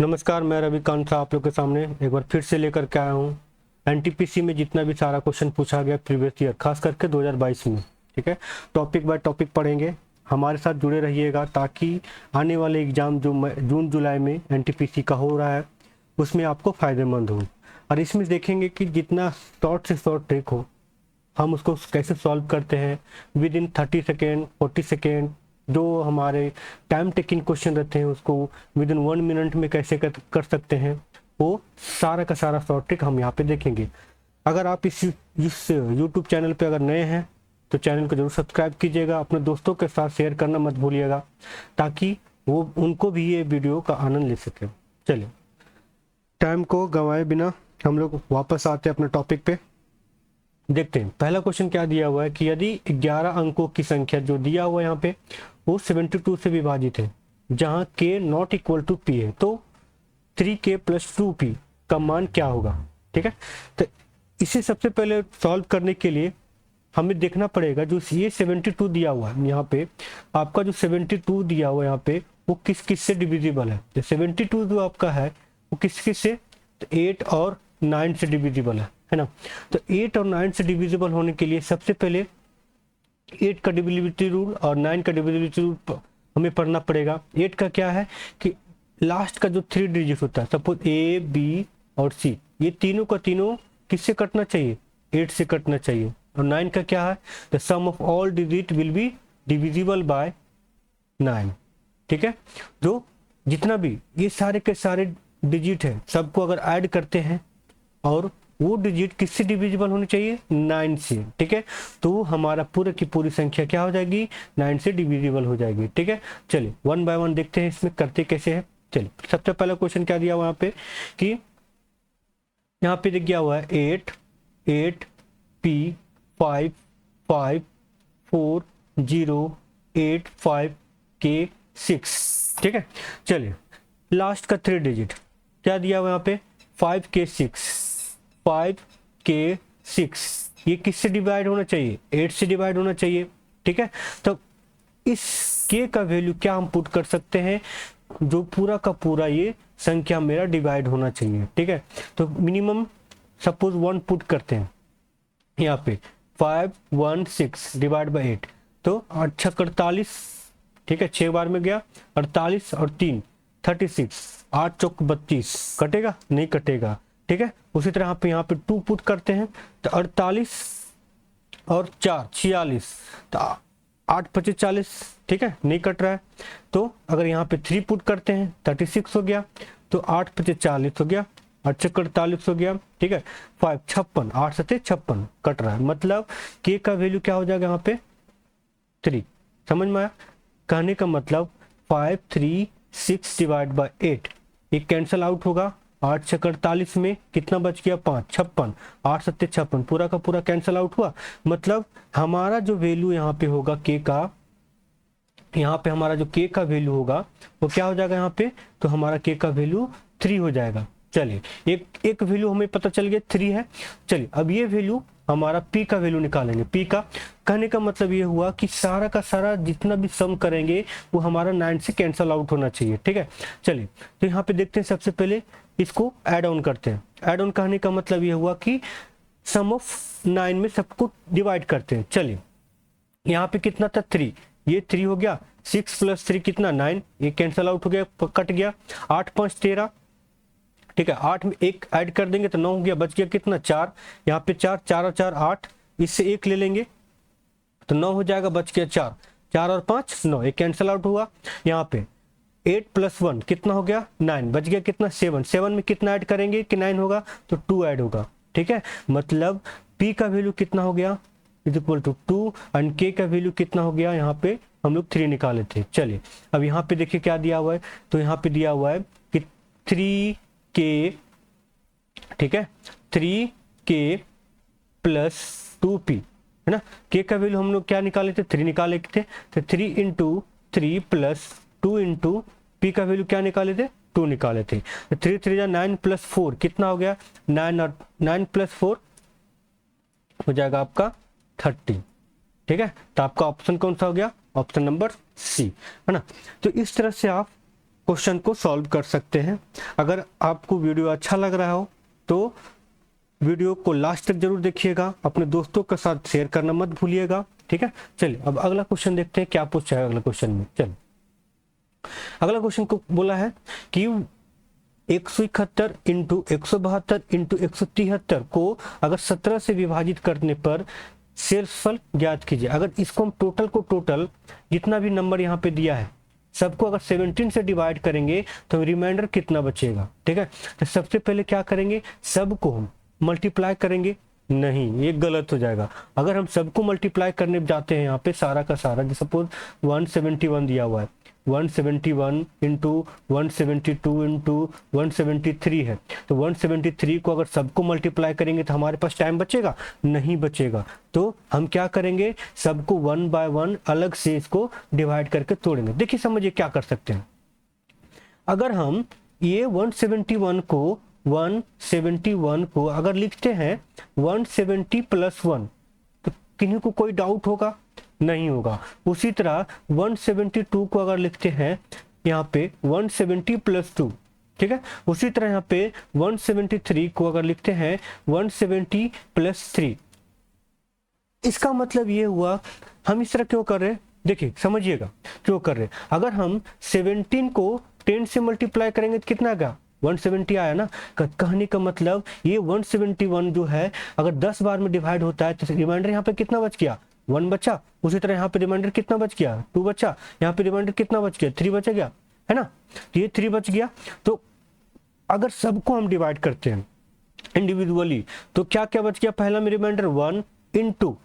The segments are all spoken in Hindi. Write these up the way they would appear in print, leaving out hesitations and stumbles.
नमस्कार, मैं रविकांत था आप लोग के सामने एक बार फिर से लेकर के आया हूँ। एनटीपीसी में जितना भी सारा क्वेश्चन पूछा गया प्रीवियस ईयर, खास करके 2022 में, ठीक है, टॉपिक बाय टॉपिक पढ़ेंगे। हमारे साथ जुड़े रहिएगा ताकि आने वाले एग्जाम जो जून जुलाई में एनटीपीसी का हो रहा है उसमें आपको फ़ायदेमंद हो। और इसमें देखेंगे कि जितना शॉर्ट से शॉर्ट ट्रिक हो हम उसको कैसे सॉल्व करते हैं विद इन 30 सेकेंड 40 सेकेंड। जो हमारे टाइम टेकिंग क्वेश्चन रहते हैं उसको विद इन 1 मिनट में कैसे कर सकते हैं, वो सारा का सारा शॉर्ट ट्रिक हम यहाँ पे देखेंगे। अगर आप इस यूट्यूब चैनल पे अगर नए हैं तो चैनल को जरूर सब्सक्राइब कीजिएगा, अपने दोस्तों के साथ शेयर करना मत भूलिएगा ताकि वो उनको भी ये वीडियो का आनंद ले सके। चलिए, टाइम को गंवाए बिना हम लोग वापस आते हैं अपने टॉपिक पे। देखते हैं पहला क्वेश्चन क्या दिया हुआ है कि यदि 11 अंकों की संख्या जो दिया हुआ है यहाँ पे वो 72 से विभाजित है जहां k not equal to p है, तो 3k प्लस 2p का मान क्या होगा। ठीक है, तो इसे सबसे पहले सॉल्व करने के लिए हमें देखना पड़ेगा जो ये 72 दिया हुआ है यहाँ पे, आपका जो 72 दिया हुआ है यहाँ पे वो किस किस से डिविजिबल है। तो 72 जो आपका है वो किस किस से, तो 8 और 9 से डिविजिबल है ना। तो 8 और 9 से डिविजिबल होने के लिए सबसे पहले 8 का डिविजिबिलिटी रूल और 9 का डिविजिबिलिटी रूल हमें पढ़ना पड़ेगा। 8 का क्या है कि लास्ट का जो 3 डिजिट होता है, सपोज ए बी और सी, ये तीनों का तीनों किससे कटना चाहिए, 8 से कटना चाहिए। और 9 का क्या है, the sum of all digit will be divisible by 9। ठीक है, जो जितना भी ये सारे के सारे डिजिट है सबको अगर ऐड करते हैं और वो डिजिट किससे डिविजिबल होनी चाहिए, 9 से। ठीक है, तो हमारा पूरे की पूरी संख्या क्या हो जाएगी, 9 से डिविजिबल हो जाएगी। ठीक है, चलिए वन बाय वन देखते हैं इसमें करते कैसे है। चलिए, सबसे पहला क्वेश्चन क्या दिया हुआ यहाँ पे कि यहाँ पे दिया हुआ है 8 8 p 5 5 4 0 8 5 k 6। ठीक है, चलिए लास्ट का 3 डिजिट क्या दिया हुआ यहाँ पे, 5k 6 5k 6, ये किससे डिवाइड होना चाहिए, 8 से डिवाइड होना चाहिए। ठीक है, तो इस k का वैल्यू क्या हम पुट कर सकते हैं, जो पूरा का पूरा ये संख्या मेरा डिवाइड होना चाहिए। ठीक है, तो मिनिमम सपोज 1 पुट करते हैं यहाँ पे, 5 1 6 डिवाइड बाई 8, तो 8 छक 48। ठीक है, 6 बार में गया 48 और 3 36, 8 चौक 32, कटेगा नहीं कटेगा। ठीक है, उसी तरह यहाँ पे 2 पुट करते हैं तो 48 और 4 46, तो 8 25 40। ठीक है, नहीं कट रहा है। तो अगर यहाँ पे 3 पुट करते हैं 36 हो गया, तो 8 25 40 हो गया, 8 छक 48 हो गया। ठीक है, 5 56, 8 7 56 कट रहा है, मतलब k का वैल्यू क्या हो जाएगा यहाँ पे 3। समझ में आया, कहने का मतलब 5 3 6 डिवाइड बाई 8, ये कैंसल आउट होगा। 8 छक 48 में कितना बच गया, 5 56, 8 7 56, पूरा का पूरा कैंसल आउट हुआ। मतलब हमारा जो वैल्यू यहाँ पे होगा k का, यहाँ पे हमारा जो k का वैल्यू होगा वो क्या हो जाएगा यहाँ पे, तो हमारा k का वैल्यू 3 हो जाएगा। चलिए, एक वैल्यू हमें पता चल गया 3 है। चलिए, अब ये वैल्यू हमारा p का वैल्यू निकालेंगे। p का कहने का मतलब ये हुआ कि सारा का सारा जितना भी सम करेंगे वो हमारा 9 से कैंसल आउट होना चाहिए। ठीक है, चलिए तो यहाँ पे देखते हैं, सबसे पहले इसको ऐड ऑन करते हैं। ऐड ऑन कहने का मतलब ये हुआ कि सम ऑफ 9 में सबको डिवाइड करते हैं। चलिए, यहाँ पे कितना था 3, ये 3 हो गया, 6 प्लस 3 कितना 9, ये कैंसल आउट हो गया, कट गया। 8 5 13। ठीक है, 8 में 1 ऐड कर देंगे तो 9 हो गया, बच गया कितना 4, यहाँ पे 4 4 और 4 8, इससे 1 ले लेंगे तो 9 हो जाएगा, बच गया 4 4 और 5 9, एक कैंसल आउट हुआ। यहाँ पे 8 प्लस 1 कितना हो गया 9, बच गया कितना 7 7 में कितना ऐड करेंगे कि 9 होगा, तो 2 ऐड होगा। ठीक है, मतलब p का वैल्यू कितना हो गया is equal to 2 and k का वैल्यू कितना हो गया, यहाँ पे हम लोग 3 निकाले थे। चलिए, अब यहाँ पे देखिए क्या दिया हुआ है, तो यहाँ पे दिया हुआ है कि 3k, ठीक है, 3k प्लस 2p है ना। k का वैल्यू हम लोग क्या निकाले थे, 3 निकाले थे, तो 3 इंटू 3 प्लस 2 इंटू p का वैल्यू क्या निकाले थे, 2 निकाले थे। 3 3 9 प्लस 4 कितना हो गया 9, और 9 प्लस 4 हो जाएगा आपका 30। ठीक है, तो आपका ऑप्शन कौन सा हो गया, ऑप्शन नंबर सी है ना। तो इस तरह से आप क्वेश्चन को सॉल्व कर सकते हैं। अगर आपको वीडियो अच्छा लग रहा हो तो वीडियो को लास्ट तक जरूर देखिएगा, अपने दोस्तों के साथ शेयर करना मत भूलिएगा, ठीक है। चलिए अब अगला क्वेश्चन देखते हैं क्या पूछा है अगला क्वेश्चन में। चलिए अगला क्वेश्चन को बोला है कि 171 इंटू 172 इंटू 173 को अगर 17 से विभाजित करने पर शेषफल ज्ञात कीजिए। अगर इसको हम टोटल जितना भी नंबर यहाँ पे दिया है सबको अगर 17 से डिवाइड करेंगे तो रिमाइंडर कितना बचेगा, ठीक है। तो सबसे पहले क्या करेंगे, सबको हम मल्टीप्लाई करेंगे, नहीं ये गलत हो जाएगा। अगर हम सबको मल्टीप्लाई करने जाते हैं यहाँ पे सारा का सारा, जैसे सपोज 171 दिया हुआ है, 171 इंटू 172 इंटू 173 है, तो 173 को अगर सबको मल्टीप्लाई करेंगे तो हमारे पास टाइम बचेगा, नहीं बचेगा। तो हम क्या करेंगे, सबको 1 बाय 1 अलग से इसको डिवाइड करके तोड़ेंगे। देखिए समझिए क्या कर सकते हैं। अगर हम ये 171 को अगर लिखते हैं 170 प्लस 1, तो किन्हीं को कोई डाउट होगा, नहीं होगा। उसी तरह 172 को अगर लिखते हैं यहाँ पे 170 प्लस 2, ठीक है। उसी तरह यहाँ पे 173 को अगर लिखते हैं 170 प्लस 3। इसका मतलब ये हुआ, हम इस तरह क्यों कर रहे हैं, देखिए समझिएगा क्यों कर रहे हैं। अगर हम 17 को 10 से मल्टीप्लाई करेंगे तो कितना आएगा, 170 आया ना। कहने का मतलब ये 171 जो है अगर 10 बार में डिवाइड होता है तो रिमाइंडर यहाँ पे कितना बच गया, 1 बचा। उसी तरह यहाँ पे रिमाइंडर कितना बच गया, 2 बचा। यहाँ पे रिमाइंडर कितना बच गया, 3 बच गया, है ना। तो ये 3 बच गया। तो अगर सबको हम डिवाइड करते हैं इंडिविजुअली तो क्या क्या बच गया, पहला में रिमाइंडर 1 इंटू,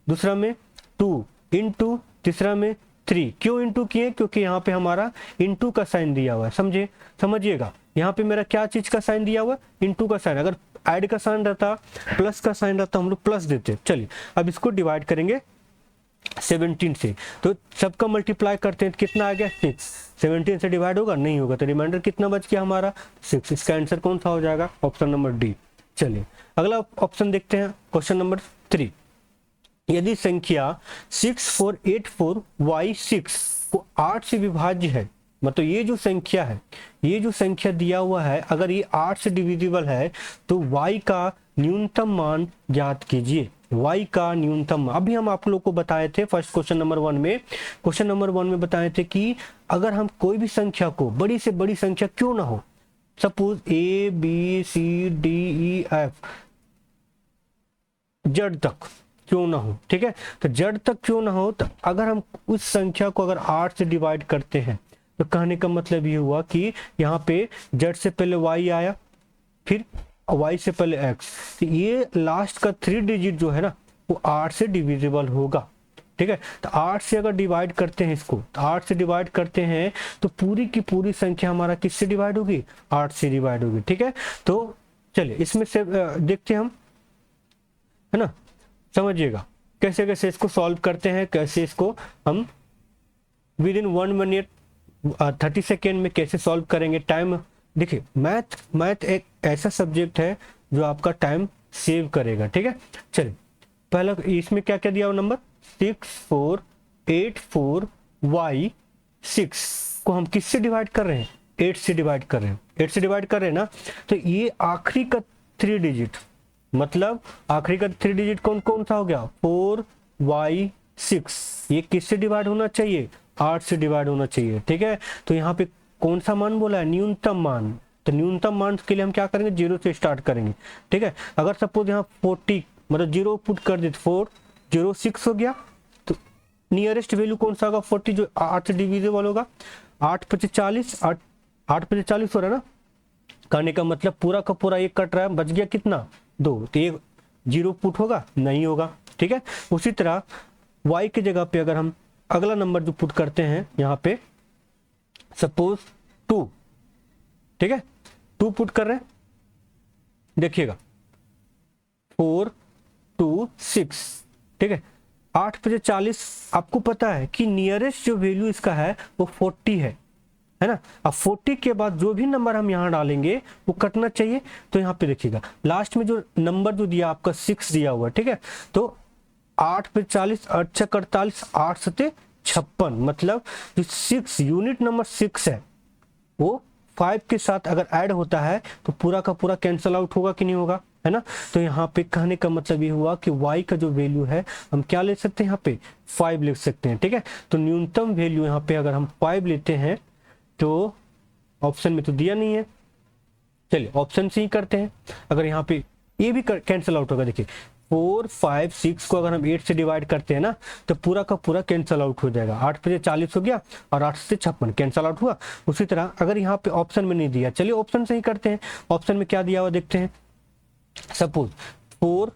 दूसरा में 2 इंटू, तीसरा में 3। क्यों इंटू किए, क्योंकि यहाँ पे हमारा इंटू का साइन दिया हुआ है, समझिएगा। यहाँ पे मेरा क्या चीज का साइन दिया हुआ है, इंटू का साइन। अगर ऐड का साइन रहता, प्लस का साइन रहता, हम लोग प्लस देते। चलिए अब इसको डिवाइड करेंगे 17 से, तो सबका मल्टीप्लाई करते हैं तो कितना आ गया, 6। 17 से डिवाइड होगा, नहीं होगा, तो रिमाइंडर कितना बच गया हमारा, 6। इसका आंसर कौन सा हो जाएगा, ऑप्शन नंबर डी। चलिए अगला ऑप्शन देखते हैं, क्वेश्चन नंबर 3। यदि संख्या 6484y6 को 8 से विभाज्य है, मतलब ये जो संख्या है, ये जो संख्या दिया हुआ है अगर ये 8 से डिविजिबल है तो y का न्यूनतम मान ज्ञात कीजिए। y का न्यूनतम, अभी हम आप लोग को बताए थे फर्स्ट क्वेश्चन नंबर 1 में बताए थे कि अगर हम कोई भी संख्या को, बड़ी से बड़ी संख्या क्यों ना हो, सपोज ABCDEF जड़ तक क्यों ना हो, ठीक है। तो जड़ तक क्यों ना हो, तो अगर हम उस संख्या को अगर 8 से डिवाइड करते हैं तो कहने का मतलब ये हुआ कि यहाँ पे जड़ से पहले y आया, फिर y से पहले x, तो ये लास्ट का 3 डिजिट जो है ना वो 8 से डिविजिबल होगा, ठीक है। तो 8 से अगर डिवाइड करते हैं इसको, तो 8 से डिवाइड करते हैं तो पूरी की पूरी संख्या हमारा किससे डिवाइड होगी, 8 से डिवाइड होगी, ठीक है। तो चलिए इसमें से देखते हैं हम, है ना, समझिएगा कैसे कैसे इसको सॉल्व करते हैं, कैसे इसको हम विद इन 1 मिनट 30 सेकेंड में कैसे सॉल्व करेंगे। टाइम देखिए, मैथ एक ऐसा सब्जेक्ट है जो आपका टाइम सेव करेगा, ठीक है। चलिए पहला इसमें क्या क्या दिया हुआ नंबर, 6484y6 को हम किससे डिवाइड कर रहे हैं, 8 से डिवाइड कर रहे हैं, 8 से डिवाइड कर रहे हैं ना। तो ये आखिरी का 3 डिजिट, मतलब आखिरी का 3 डिजिट कौन कौन सा हो गया, 4y6, ये किससे डिवाइड होना चाहिए, 8 से डिवाइड होना चाहिए, ठीक है। तो यहाँ पे कौन सा मान बोला है, न्यूनतम मान। तो न्यूनतम मान के लिए हम क्या करेंगे, 0 से स्टार्ट करेंगे, ठीक है। अगर सपोज यहाँ 40 मतलब 0 पुट कर देते, 406 हो गया, तो नियरेस्ट वैल्यू कौन सा होगा, 40 जो 8 से डिविजिबल होगा, 8 5 40, 8 5 40 हो रहा है ना। कहने का मतलब पूरा का पूरा एक कट रहा है, बच गया कितना, 2, तो ये 0 पुट होगा, नहीं होगा, ठीक है। उसी तरह y की जगह पे अगर हम अगला नंबर जो पुट करते हैं यहाँ पे सपोज 2, ठीक है, 2 पुट कर रहे हैं, देखिएगा 4 2 6, ठीक है। 8 5 40, आपको पता है कि नियरेस्ट जो वैल्यू इसका है वो 40 है ना। अब 40 के बाद जो भी नंबर हम यहाँ डालेंगे वो कटना चाहिए। तो यहाँ पे देखिएगा लास्ट में जो नंबर जो दिया आपका 6 दिया हुआ, ठीक है। तो 8 पे 40, 8 6 48, 8 7 56, मतलब जो 6 यूनिट नंबर 6 है, वो 5 के साथ अगर ऐड होता है तो पूरा का पूरा कैंसल आउट होगा कि नहीं होगा, है ना। तो यहाँ पे कहने का मतलब ये हुआ कि y का जो वैल्यू है हम क्या ले सकते हैं, यहाँ पे 5 लिख सकते हैं, ठीक है। तो न्यूनतम वैल्यू यहाँ पे अगर हम 5 लेते हैं तो ऑप्शन में तो दिया नहीं है, चलिए ऑप्शन से ही करते हैं। अगर यहाँ पे ये भी कैंसिल आउट होगा, देखिए 4 5 6 को अगर हम 8 से डिवाइड करते हैं ना तो पूरा का पूरा कैंसिल आउट हो जाएगा। 8 पे 40 हो गया और 8 से 56 कैंसिल आउट हुआ। उसी तरह अगर यहाँ पे ऑप्शन में नहीं दिया, चलिए ऑप्शन से ही करते हैं। ऑप्शन में क्या दिया हुआ देखते हैं। सपोज 4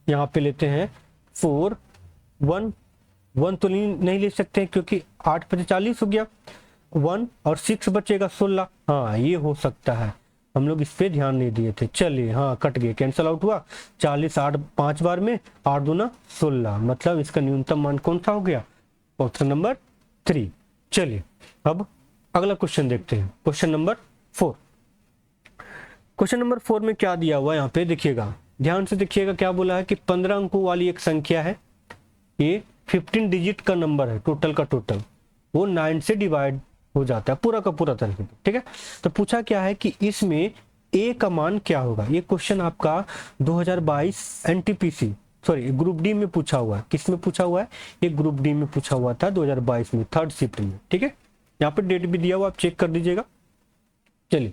यहाँ पे लेते हैं 4 1 1 तो नहीं ले सकते हैं क्योंकि 8 पे 40 हो गया, 1 और 6 बचेगा 16। हाँ ये हो सकता है, हम लोग इस पे ध्यान नहीं दिए थे। चलिए हाँ कट गए, कैंसल आउट हुआ। 40 8 5 बार में 8 दूना 16, मतलब इसका न्यूनतम मान कौन सा हो गया, ऑप्शन नंबर 3। चलिए अब अगला क्वेश्चन देखते हैं, क्वेश्चन नंबर 4। क्वेश्चन नंबर 4 में क्या दिया हुआ है यहाँ पे देखिएगा, ध्यान से देखिएगा। क्या बोला है कि 15 अंकों वाली एक संख्या है, ये 15 डिजिट का नंबर है, टोटल का टोटल, वो 9 से डिवाइड हो जाता है पूरा का पूरा तरीके, ठीक है। तो पूछा क्या है कि इसमें ए का मान क्या होगा। ये क्वेश्चन आपका 2022 एनटीपीसी सॉरी ग्रुप डी में पूछा हुआ है। किस में पूछा हुआ है, ये ग्रुप डी में पूछा हुआ था 2022 में, 3rd शिफ्ट में, ठीक है। यहाँ पे डेट भी दिया हुआ, आप चेक कर दीजिएगा। चलिए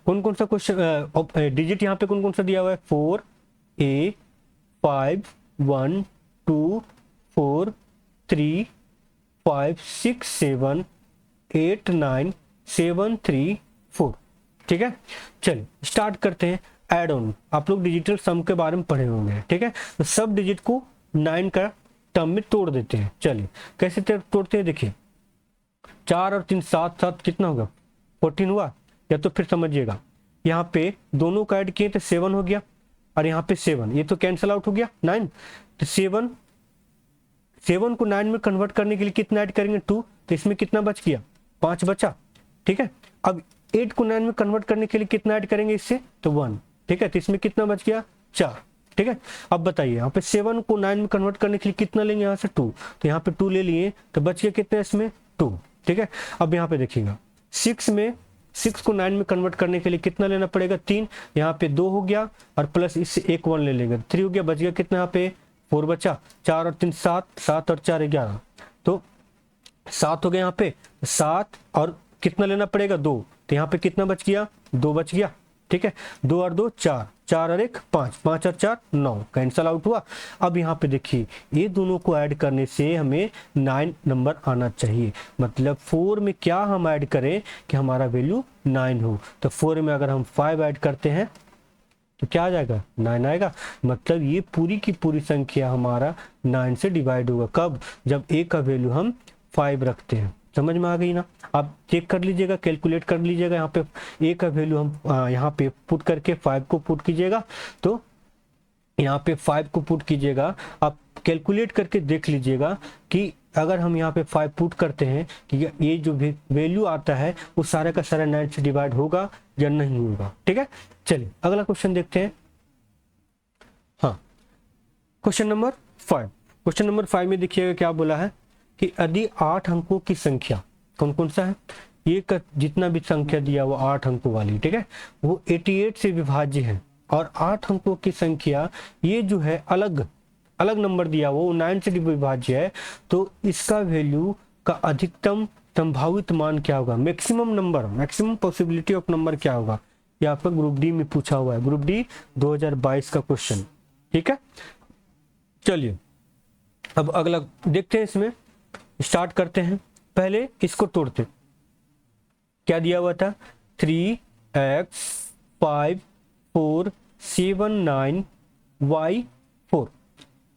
कौन कौन सा क्वेश्चन डिजिट यहाँ पे कौन कौन सा दिया हुआ है, 4 A 5 1 2 4 3 5 6 7 8 9 7 3 4, ठीक है। चलिए स्टार्ट करते हैं। एड ऑन, आप लोग डिजिटल सम के बारे में पढ़े होंगे, ठीक है। तो सब डिजिट को 9 का टर्म में तोड़ देते हैं। चलिए कैसे तोड़ते हैं, देखिए 4 और 3 7 7 कितना होगा 14 हुआ। या तो फिर समझिएगा, यहाँ पे दोनों का ऐड किए तो 7 हो गया और यहाँ पे 7, ये तो कैंसिल आउट हो गया 9। तो 7 को 9 में कन्वर्ट करने के लिए कितना ऐड करेंगे 2, तो इसमें कितना बच गया 5 बचा, ठीक है। अब 8 को 9 में कन्वर्ट करने के लिए कितना ऐड करेंगे इससे, तो 1, ठीक है। तो इसमें कितना बच गया 4, ठीक है। अब बताइए यहाँ पे 7 को 9 में कन्वर्ट करने के लिए कितना लेंगे, यहाँ से 2, तो यहाँ पे 2 ले लिए तो बच गया कितना इसमें 2, ठीक है। अब यहाँ पे देखिएगा 6 को 9 में कन्वर्ट करने के लिए कितना लेना पड़ेगा 3, यहाँ पे 2 हो गया और प्लस इससे एक 1 ले लेंगे 3 हो गया, बच गया कितना यहाँ पे 4 बचा। 4 और 3 7, 7 और 4 11, तो 7 हो गया यहाँ पे 7 और कितना लेना पड़ेगा 2, तो यहाँ पे कितना बच गया 2 बच गया, ठीक है। 2 और 2 4, 4 और 1 5, 5 और 4 9, कैंसल आउट हुआ। अब यहाँ पे देखिए ये दोनों को ऐड करने से हमें 9 नंबर आना चाहिए, मतलब 4 में क्या हम ऐड करें कि हमारा वैल्यू 9 हो। तो 4 में अगर हम 5 ऐड करते हैं तो क्या आ जाएगा 9 आएगा, मतलब ये पूरी की पूरी संख्या हमारा 9 से डिवाइड होगा। कब, जब ए का वैल्यू हम 5 रखते हैं। समझ में आ गई ना, आप चेक कर लीजिएगा, कैलकुलेट कर लीजिएगा। यहाँ पे ए का वैल्यू हम यहाँ पे पुट करके 5 को पुट कीजिएगा, तो यहाँ पे 5 को पुट कीजिएगा, आप कैलकुलेट करके देख लीजिएगा कि अगर हम यहाँ पे 5 पुट करते हैं कि ये जो वैल्यू आता है वो सारा का सारा 9 से डिवाइड होगा या नहीं होगा, ठीक है। चलिए अगला क्वेश्चन देखते हैं। हाँ क्वेश्चन नंबर 5, क्वेश्चन नंबर 5 में देखिएगा क्या बोला है कि यदि 8 अंकों की संख्या, कौन कौन सा है, ये जितना भी संख्या दिया वो 8 अंकों वाली, ठीक है, वो 88 से विभाज्य है और 8 अंकों की संख्या ये जो है अलग अलग नंबर दिया वो 9 से विभाज्य है, तो इसका वैल्यू का अधिकतम संभावित मान क्या होगा, maximum number, maximum possibility of number क्या होगा। ये आपका ग्रुप डी में पूछा हुआ है, ग्रुप डी 2022 का क्वेश्चन, ठीक है। चलिए अब अगला देखते हैं, इसमें स्टार्ट करते हैं। पहले इसको तोड़ते, क्या दिया हुआ था 3x 5 4 7 9 y 4,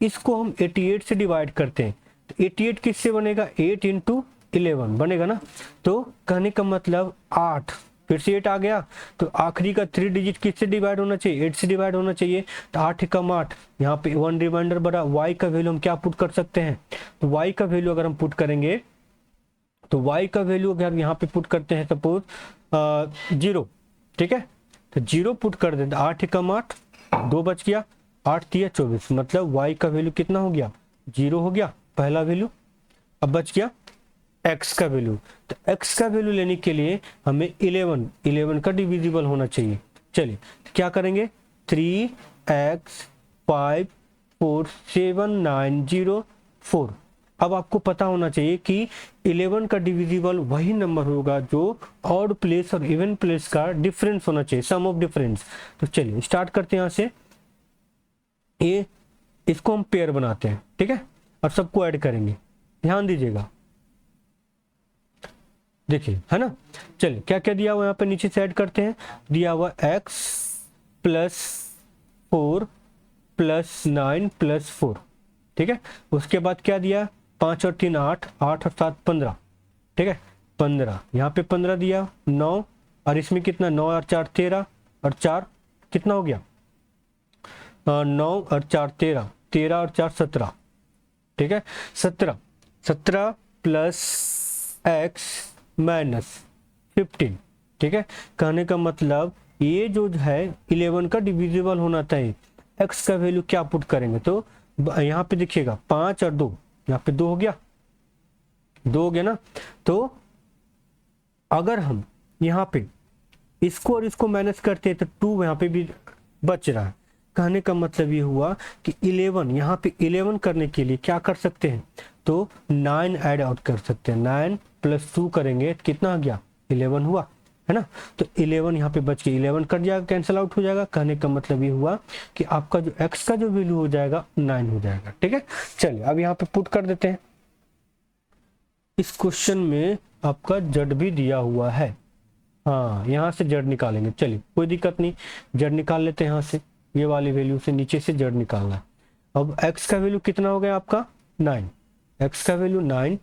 इसको हम 88 से डिवाइड करते हैं तो 88 किससे बनेगा 8 × 11 बनेगा ना। तो कहने का मतलब 8, फिर से 8 आ गया, तो आखिरी का 3 डिजिट किससे डिवाइड होना चाहिए 8 से डिवाइड होना चाहिए, तो 8 कम 8, यहाँ पे 1 रिमाइंडर बढ़ा। y का वैल्यू हम क्या पुट कर सकते हैं, तो y का वैल्यू अगर हम पुट करेंगे तो y का वैल्यू अगर यहाँ पे पुट करते हैं सपोज 0, ठीक है, तो 0 पुट कर देते, 8 कम 8 2 बच गया, 8 3 24, मतलब y का वैल्यू कितना हो गया 0 हो गया पहला वैल्यू। अब बच गया x का वैल्यू। तो x का वैल्यू लेने के लिए हमें 11 का डिविजिबल होना चाहिए। चलिए तो क्या करेंगे, 3x 5 4 7 9 0 4। अब आपको पता होना चाहिए कि 11 का डिविजिबल वही नंबर होगा जो ऑड प्लेस और इवन प्लेस का डिफरेंस होना चाहिए, सम ऑफ डिफरेंस। तो चलिए स्टार्ट करते हैं यहाँ से। ये इसको हम पेयर बनाते हैं, ठीक है, और सबको ऐड करेंगे। ध्यान दीजिएगा, देखिए है ना। चलिए क्या क्या दिया हुआ यहाँ पे नीचे से ऐड करते हैं। दिया हुआ x प्लस 4 प्लस 9 प्लस 4, ठीक है। उसके बाद क्या दिया, 5 और 3 8, 8 और 7 15, ठीक है, 15। यहाँ पे 15 दिया, 9, और इसमें कितना, 9 और 4 13, और 4 कितना हो गया, 9 और 4 13, 13 और 4 17, ठीक है, 17 प्लस x माइनस 15, ठीक है। कहने का मतलब ये जो है 11 का डिविजिबल होना चाहिए। x का वैल्यू क्या पुट करेंगे, तो यहाँ पे देखिएगा 5 और 2, यहाँ पे 2 हो गया, 2 हो गया ना। तो अगर हम यहाँ पे इसको और इसको माइनस करते हैं तो 2 यहाँ पे भी बच रहा है। कहने का मतलब ये हुआ कि 11, यहाँ पे 11 करने के लिए क्या कर सकते हैं, तो 9 ऐड आउट कर सकते हैं। 9 प्लस 2 करेंगे तो कितना आ गया, 11 हुआ, है ना। तो 11 यहाँ पे बच के 11 कट जाएगा, कैंसिल आउट हो जाएगा। कहने का मतलब ये हुआ कि आपका जो x का जो वैल्यू हो जाएगा 9 हो जाएगा, ठीक है। चलिए अब यहाँ पे पुट कर देते हैं। इस क्वेश्चन में आपका जड़ भी दिया हुआ है, हाँ यहाँ से जड़ निकालेंगे। चलिए कोई दिक्कत नहीं, जड़ निकाल लेते हैं यहाँ से। ये वाली वैल्यू से नीचे से जड़ निकालना है। अब x का वैल्यू कितना हो गया आपका, 9, x का वैल्यू 9,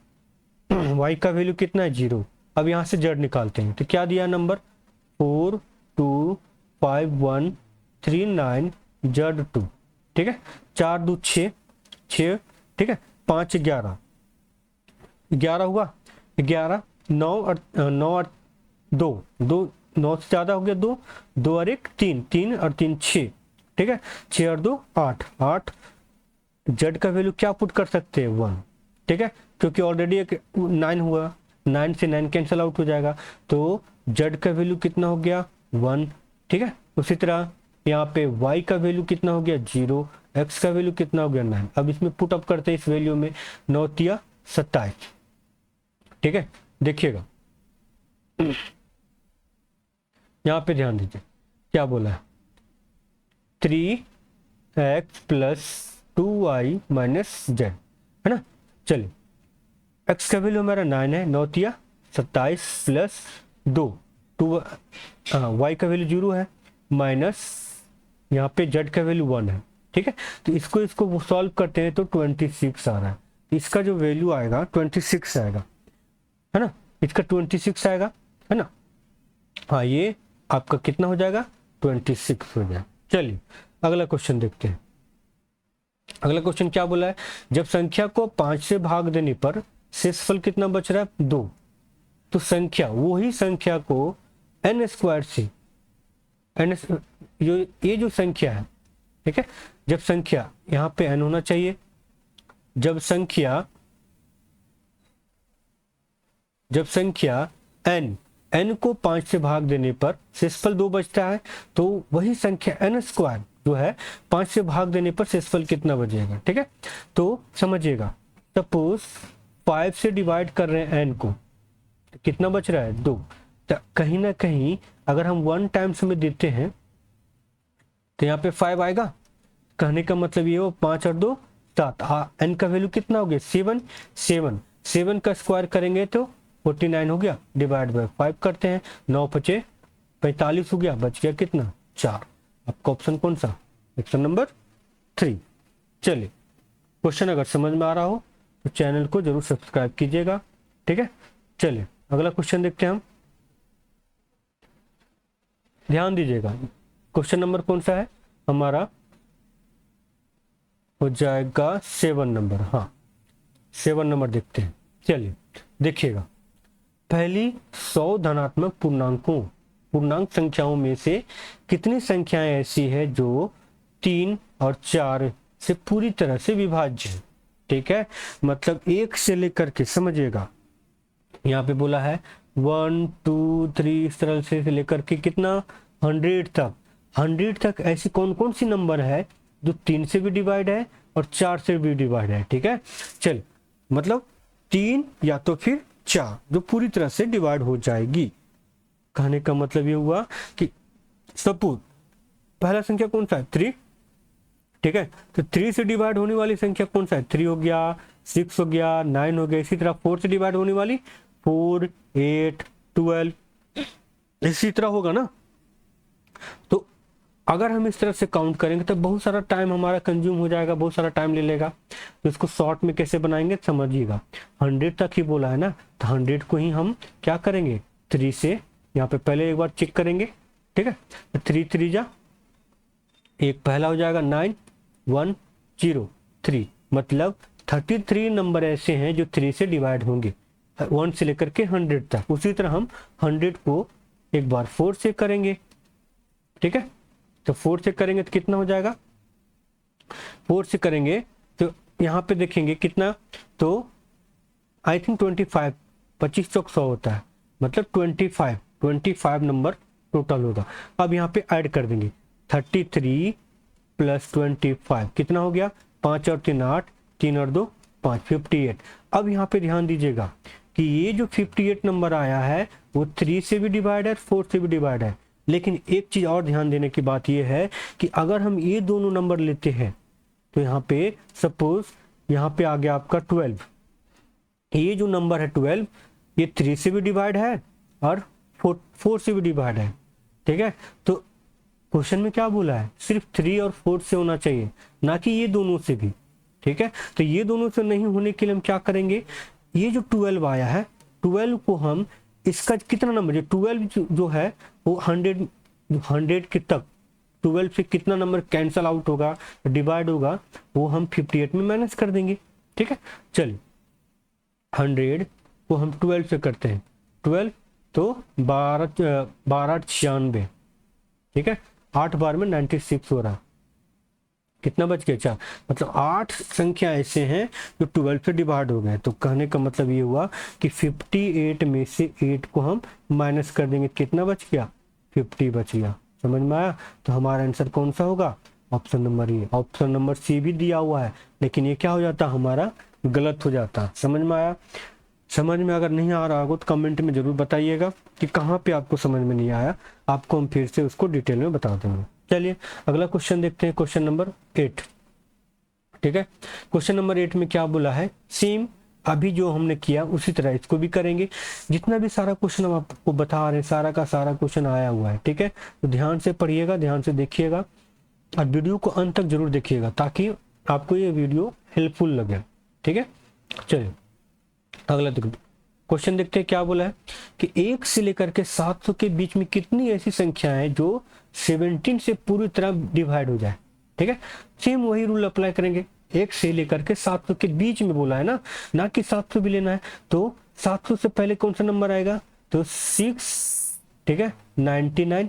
y का वैल्यू कितना है, 0। अब यहाँ से जड़ निकालते हैं। तो क्या दिया नंबर, 4 2 5 1 3 9 जड़ 2, ठीक है। 4 2 6, ठीक है, 5 11, 11 हुआ, 11 9 और 2 9 से ज़्यादा हो गया, 2 2 और 1 3, 3 और 3 6, ठीक है, 6 और 2 8, 8। जेड का वैल्यू क्या पुट कर सकते हैं, 1, ठीक है, क्योंकि ऑलरेडी एक 9 हुआ, 9 से 9 कैंसिल आउट हो जाएगा। तो जेड का वैल्यू कितना हो गया, 1, ठीक है। उसी तरह यहाँ पे y का वैल्यू कितना हो गया, 0, x का वैल्यू कितना हो गया, 9। अब इसमें पुट अप करते हैं इस वैल्यू में, 9 तिया 27, ठीक है। देखिएगा यहाँ पे ध्यान दीजिए क्या बोला है, 3x plus 2y minus Z, है ना। चलिए x का वैल्यू हमारा 9 है, 9 तिया 27 प्लस 2 y का वैल्यू 0 है, माइनस यहाँ पे z का वैल्यू 1 है, ठीक है। तो इसको सॉल्व करते हैं तो 26 आ रहा है। इसका जो वैल्यू आएगा 26 आएगा, है ना, इसका 26 आएगा, है ना। हाँ ये आपका कितना हो जाएगा, 26 हो जाएगा। चलिए अगला क्वेश्चन देखते हैं। अगला क्वेश्चन क्या बोला है, जब संख्या को 5 से भाग देने पर शेषफल कितना बच रहा है, 2। तो संख्या, वही संख्या को n स्क्वायर से ये जो संख्या है, ठीक है, जब संख्या यहाँ पे n होना चाहिए, जब संख्या n को 5 से भाग देने पर शेषफल 2 बचता है, तो वही संख्या n स्क्वायर जो है 5 से भाग देने पर शेषफल कितना बचेगा, ठीक है। तो समझिएगा, सपोज 5 से डिवाइड कर रहे हैं n को, तो कितना बच रहा है, 2। तो कहीं ना कहीं अगर हम 1 टाइम्स में देते हैं तो यहाँ पे 5 आएगा। कहने का मतलब ये हो 5 और 2 7, n का वैल्यू कितना हो गया, 7 का स्क्वायर करेंगे तो 49 हो गया, डिवाइड बाय 5 करते हैं, 9 5 45 हो गया, बच गया कितना, 4। आपका ऑप्शन कौन सा, ऑप्शन नंबर 3। चलिए क्वेश्चन अगर समझ में आ रहा हो तो चैनल को जरूर सब्सक्राइब कीजिएगा, ठीक है। चलिए अगला क्वेश्चन देखते हैं हम, ध्यान दीजिएगा। क्वेश्चन नंबर कौन सा है हमारा, हो जाएगा 7 नंबर, हाँ 7 नंबर देखते हैं। चलिए देखिएगा, पहली 100 धनात्मक पूर्णांक संख्याओं में से कितनी संख्याएं ऐसी है जो 3 और 4 से पूरी तरह से विभाज्य है, ठीक है। मतलब 1 से लेकर के, समझिएगा यहाँ पे बोला है 1 2 3 इस तरह से लेकर के कितना 100 तक। 100 तक ऐसी कौन कौन सी नंबर है जो 3 से भी डिवाइड है और 4 से भी डिवाइड है, ठीक है। चल मतलब 3 या तो फिर 4 जो पूरी तरह से डिवाइड हो जाएगी। कहने का मतलब ये हुआ कि सपोज पहला संख्या कौन सा है 3, ठीक है। तो 3 से डिवाइड होने वाली संख्या कौन सा है 3 हो गया, 6 हो गया, 9 हो गया। इसी तरह 4 से डिवाइड होने वाली 4 8 12 इसी तरह होगा ना। तो अगर हम इस तरह से काउंट करेंगे तो बहुत सारा टाइम हमारा कंज्यूम हो जाएगा, बहुत सारा टाइम ले लेगा। तो इसको शॉर्ट में कैसे बनाएंगे समझिएगा। 100 तक ही बोला है ना, तो 100 को ही हम क्या करेंगे 3 से, यहाँ पे पहले एक बार चेक करेंगे, ठीक है। तो 3 3 जा, एक पहला हो जाएगा 9 1 0 3, मतलब 33 नंबर ऐसे हैं जो 3 से डिवाइड होंगे 1 से लेकर के 100 तक। उसी तरह हम 100 को एक बार 4 से करेंगे, ठीक है। तो 4 से करेंगे तो कितना हो जाएगा, 4 से करेंगे तो यहाँ पे देखेंगे कितना, तो आई थिंक 25 25 चौक 100 होता है, मतलब 25 नंबर टोटल होगा। अब यहाँ पे ऐड कर देंगे 33 प्लस 25 कितना हो गया, 5 और 3 8, 3 और 2 5, 58। अब यहाँ पे ध्यान दीजिएगा कि ये जो 58 नंबर आया है वो 3 से भी डिवाइड है, 4 से भी डिवाइड है। लेकिन एक चीज और ध्यान देने की बात ये है कि अगर हम ये दोनों नंबर लेते हैं तो यहाँ पे सपोज यहाँ पे आ गया आपका 12, ये जो नंबर है 12 ये 3 से भी डिवाइड है और 4 से भी डिवाइड है, ठीक है। तो क्वेश्चन में क्या बोला है, सिर्फ 3 और 4 से होना चाहिए, ना कि ये दोनों से भी, ठीक है। तो ये दोनों से नहीं होने के लिए हम क्या करेंगे, ये जो 12 आया है 12 को हम, इसका कितना नंबर जो 12 जो है वो 100 के तक 12 से कितना नंबर कैंसल आउट होगा, डिवाइड होगा, वो हम 58 में माइनस कर देंगे, ठीक है। चलिए 100 को हम 12 से करते हैं, 12 तो 12 96, ठीक है। 8 बार में 96 हो रहा, कितना बच गया 4, मतलब 8 संख्या ऐसे हैं जो 12 से डिवाइड हो गए। तो कहने का मतलब ये हुआ कि 58 में से 8 को हम माइनस कर देंगे, कितना बच गया 50 बच गया। समझ में आया। तो हमारा आंसर कौन सा होगा, option number A. Option number C भी दिया हुआ है लेकिन ये क्या हो जाता हमारा गलत हो जाता। समझ में आया। समझ में अगर नहीं आ रहा होगा तो कमेंट में जरूर बताइएगा कि कहाँ पे आपको समझ में नहीं आया, आपको हम फिर से उसको डिटेल में बता देंगे। चलिए अगला क्वेश्चन देखते हैं, क्वेश्चन नंबर 8, ठीक है। क्वेश्चन नंबर 8 में क्या बोला है, सेम अभी जो हमने किया उसी तरह इसको भी करेंगे। जितना भी सारा क्वेश्चन हम आपको बता रहे हैं सारा का सारा क्वेश्चन आया हुआ है, ठीक है। तो ध्यान से पढ़िएगा, ध्यान से देखिएगा और वीडियो को अंत तक जरूर देखिएगा ताकि आपको ये वीडियो हेल्पफुल लगे, ठीक है। चलिए अगला क्वेश्चन देखते हैं, क्या बोला है कि 1 से लेकर के 700 के बीच में कितनी ऐसी संख्याएं हैं जो 17 से पूरी तरह डिवाइड हो जाए, ठीक है। सेम वही रूल अप्लाई करेंगे, 1 से लेकर के 700 के बीच में बोला है ना कि 700 भी लेना है। तो 700 से पहले कौन सा नंबर आएगा, तो 6, ठीक है, 99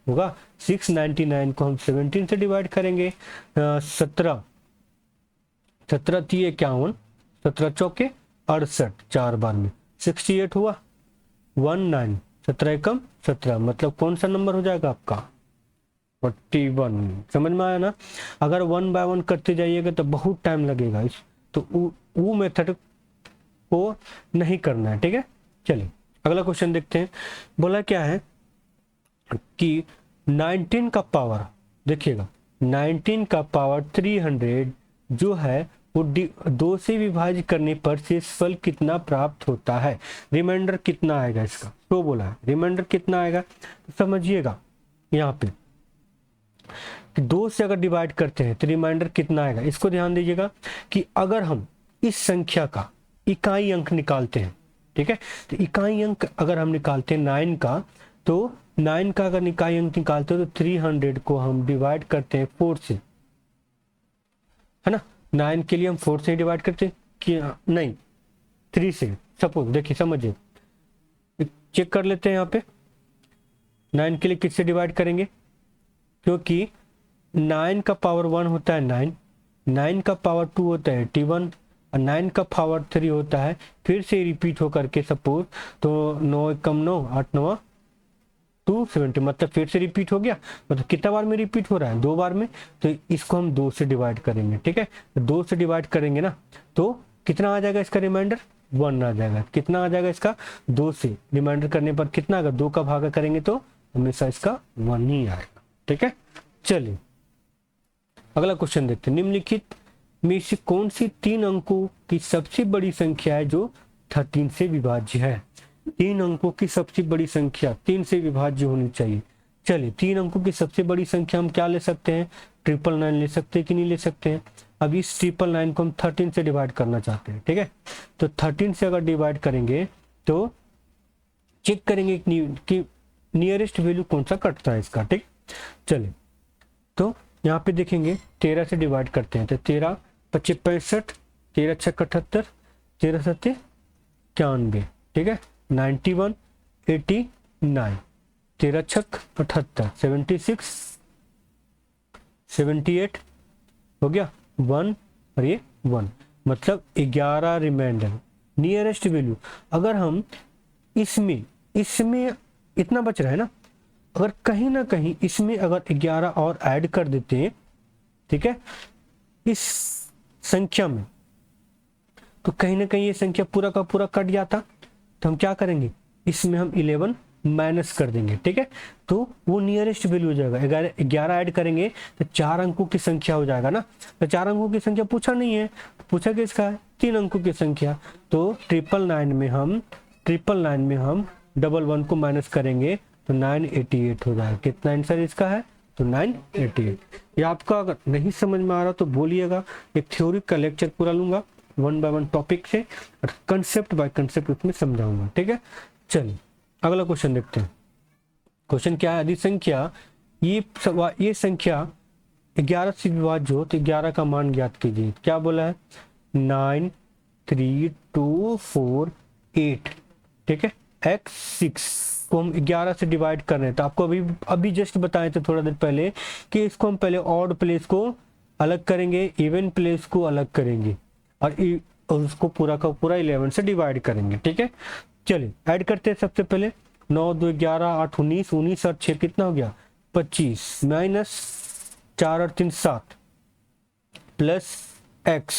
होगा। 699 को हम 17 से डिवाइड करेंगे, 17 17 थी 51, 17 चौके 68, 4 बार में 68 हुआ, 19, 17 एकम 17, मतलब कौन सा नंबर हो जाएगा आपका 41। समझ में आया ना। अगर 1 बाय 1 करते जाइएगा तो बहुत टाइम लगेगा, तो वो मेथड को नहीं करना है, ठीक है। चलिए अगला क्वेश्चन देखते हैं। बोला क्या है कि 19 का पावर, देखिएगा 19 का पावर 300 जो है वो 2 से विभाजित करने पर शेषफल कितना प्राप्त होता है, रिमाइंडर कितना आएगा इसका। तो बोला है रिमाइंडर कितना आएगा, तो समझिएगा यहाँ पे कि 2 से अगर डिवाइड करते हैं तो रिमाइंडर कितना आएगा। इसको ध्यान दीजिएगा कि अगर हम इस संख्या का इकाई अंक निकालते हैं, ठीक है, तो इकाई अंक अगर हम निकालते हैं 9 का, तो 9 का अगर इकाई अंक निकालते हो तो 300 को हम डिवाइड करते हैं 4 से, है ना। 9 के लिए हम 4 से डिवाइड करते हैं कि नहीं 3 से। सपोज देखिए समझिए, चेक कर लेते हैं यहाँ पे 9 के लिए किससे डिवाइड करेंगे, क्योंकि 9 का पावर 1 होता है 9, 9 का पावर 2 होता है 81, और 9 का पावर 3 होता है, फिर से रिपीट होकर के सपोज, तो 9 कम 9 8 9 270, मतलब फिर से रिपीट हो गया। मतलब कितना बार में रिपीट हो रहा है? 2 बार में। तो इसको हम 2 से डिवाइड करेंगे, ठीक है। तो 2 से डिवाइड करेंगे ना, तो कितना आ जाएगा इसका रिमाइंडर? 1 आ जाएगा। कितना आ जाएगा इसका? 2 से रिमाइंडर करने पर कितना आएगा? 2 का भागा करेंगे तो हमेशा इसका 1 ही आएगा, ठीक है। चलिए अगला क्वेश्चन देखते हैं। निम्नलिखित में से कौन सी 3 अंकों की सबसे बड़ी संख्या है जो 13 से विभाज्य है? 3 अंकों की सबसे बड़ी संख्या 3 से विभाज्य होनी चाहिए। चलिए 3 अंकों की सबसे बड़ी संख्या हम क्या ले सकते हैं? 999 ले सकते हैं कि नहीं ले सकते हैं? अब इस 999 को हम 13 से डिवाइड करना चाहते हैं, ठीक है। तो 13 से अगर डिवाइड करेंगे तो चेक करेंगे कि नियरेस्ट वैल्यू कौन सा कटता है इसका, ठीक। चलिए तो यहाँ पे देखेंगे 13 से डिवाइड करते हैं, तो 13 25 65, 13 6 78, 13 7 91, ठीक है। 91 89, 13 6 78, 76 78 हो गया 1 और ये 1, मतलब 11 रिमाइंडर नियरेस्ट वैल्यू। अगर हम इसमें इतना बच रहा है ना, अगर कहीं ना कहीं इसमें अगर 11 और ऐड कर देते हैं, ठीक है, इस संख्या में, तो कहीं ना कहीं ये संख्या पूरा का पूरा कट जाता। तो हम क्या करेंगे? इसमें हम 11 माइनस कर देंगे, ठीक है। तो वो नियरेस्ट वैल्यू हो जाएगा। 11 ऐड करेंगे तो 4 अंकों की संख्या हो जाएगा ना। तो 4 अंकों की संख्या पूछा नहीं है, पूछा किसका है? 3 अंकों की संख्या। तो 999 में हम 11 को माइनस करेंगे तो 988 हो जाएगा। कितना आंसर इसका है? तो 988। ये आपका अगर नहीं समझ में आ रहा तो बोलिएगा, एक थ्योरी का लेक्चर पूरा लूंगा 1 बाय 1 टॉपिक से, और कंसेप्ट बाय कंसेप्ट उसमें समझाऊंगा, ठीक है। चलिए अगला क्वेश्चन देखते हैं। क्वेश्चन क्या है? यदि संख्या ये संख्या 11 से विभाज्य हो तो 11 का मान ज्ञात कीजिए। क्या बोला है? 9 3 2 4 8, ठीक है। x6 को हम 11 से डिवाइड कर रहे हैं। तो आपको अभी जस्ट बताए थे थोड़ा देर पहले कि इसको हम पहले ऑड प्लेस को अलग करेंगे, इवन प्लेस को अलग करेंगे, और उसको पूरा का पूरा 11 से डिवाइड करेंगे, ठीक है। चलिए ऐड करते हैं। सबसे पहले 9 2 11 8 19, 19 और 6 कितना हो गया? 25, माइनस 4 और 3 7, प्लस x,